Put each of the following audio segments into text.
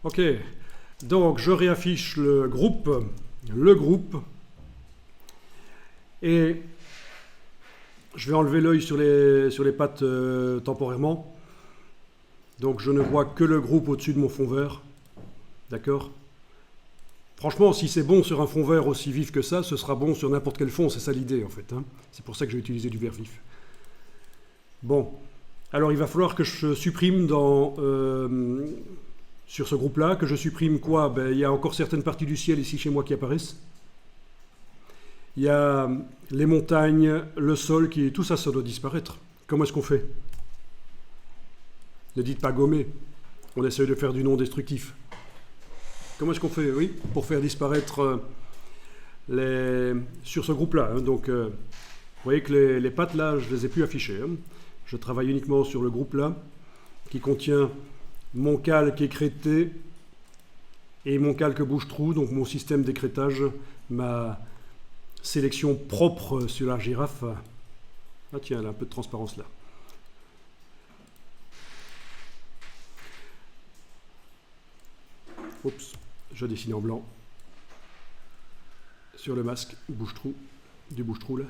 Ok, donc je réaffiche le groupe, et je vais enlever l'œil sur les pattes temporairement. Donc je ne vois que le groupe au-dessus de mon fond vert. D'accord? Franchement, si c'est bon sur un fond vert aussi vif que ça, ce sera bon sur n'importe quel fond, c'est ça l'idée en fait, hein. C'est pour ça que j'ai utilisé du vert vif. Bon, alors il va falloir que je supprime sur ce groupe-là, que je supprime quoi? Ben, il y a encore certaines parties du ciel ici chez moi qui apparaissent. Il y a les montagnes, le sol, tout ça, ça doit disparaître. Comment est-ce qu'on fait? Ne dites pas gommer. On essaye de faire du non destructif. Comment est-ce qu'on fait? Oui, pour faire disparaître sur ce groupe-là, hein. Donc, vous voyez que les pattes là, je ne les ai plus affichées, hein. Je travaille uniquement sur le groupe là, qui contient mon calque écrété et mon calque bouche-trou, donc mon système d'écrétage, ma sélection propre sur la girafe. Ah tiens, elle a un peu de transparence là. Oups, je dessine en blanc sur le masque bouche-trou, du bouche-trou là.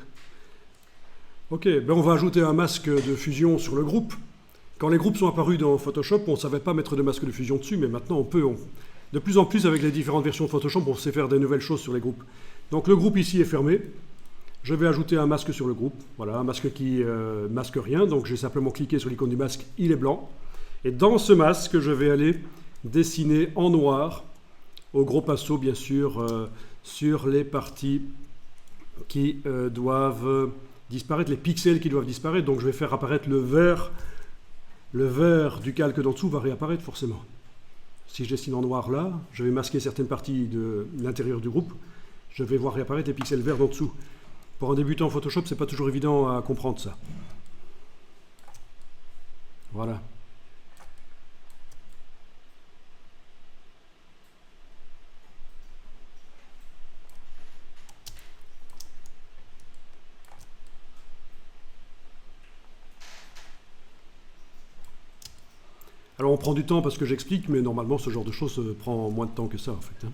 Ok, ben on va ajouter un masque de fusion sur le groupe. Quand les groupes sont apparus dans Photoshop, on ne savait pas mettre de masque de fusion dessus, mais maintenant on peut. De plus en plus, avec les différentes versions de Photoshop, on sait faire des nouvelles choses sur les groupes. Donc le groupe ici est fermé. Je vais ajouter un masque sur le groupe. Voilà, un masque qui masque rien. Donc j'ai simplement cliqué sur l'icône du masque, il est blanc. Et dans ce masque, je vais aller dessiner en noir, au gros pinceau bien sûr, sur les parties qui doivent disparaître, les pixels qui doivent disparaître. Donc je vais faire apparaître le vert. Le vert du calque d'en dessous va réapparaître forcément. Si je dessine en noir là, je vais masquer certaines parties de l'intérieur du groupe. Je vais voir réapparaître les pixels verts d'en dessous. Pour un débutant en Photoshop, c'est pas toujours évident à comprendre ça. Voilà. Alors on prend du temps parce que j'explique, mais normalement ce genre de choses prend moins de temps que ça en fait, hein.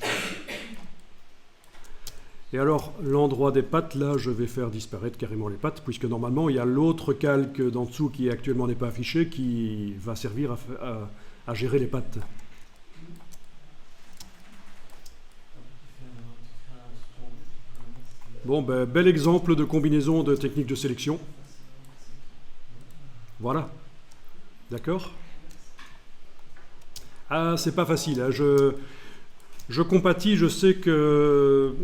Et alors l'endroit des pattes, là je vais faire disparaître carrément les pattes, puisque normalement il y a l'autre calque d'en dessous qui actuellement n'est pas affiché, qui va servir à gérer les pattes. Bon, ben, bel exemple de combinaison de techniques de sélection. Voilà. D'accord? Ah, c'est pas facile, hein. Je compatis, je sais que...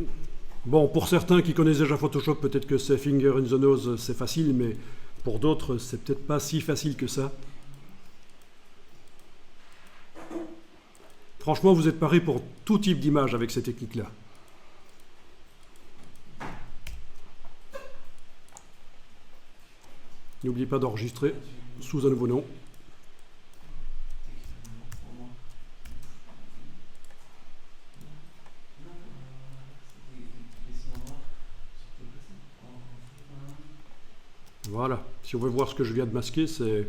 Bon, pour certains qui connaissent déjà Photoshop, peut-être que c'est finger in the nose, c'est facile, mais pour d'autres, c'est peut-être pas si facile que ça. Franchement, vous êtes paré pour tout type d'image avec ces techniques-là. N'oubliez pas d'enregistrer sous un nouveau nom. Voilà. Si on veut voir ce que je viens de masquer, c'est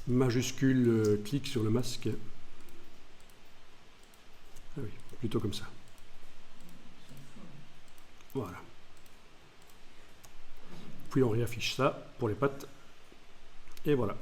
majuscule, clic sur le masque. Ah oui, plutôt comme ça. Voilà. Puis on réaffiche ça pour les pattes. Et voilà.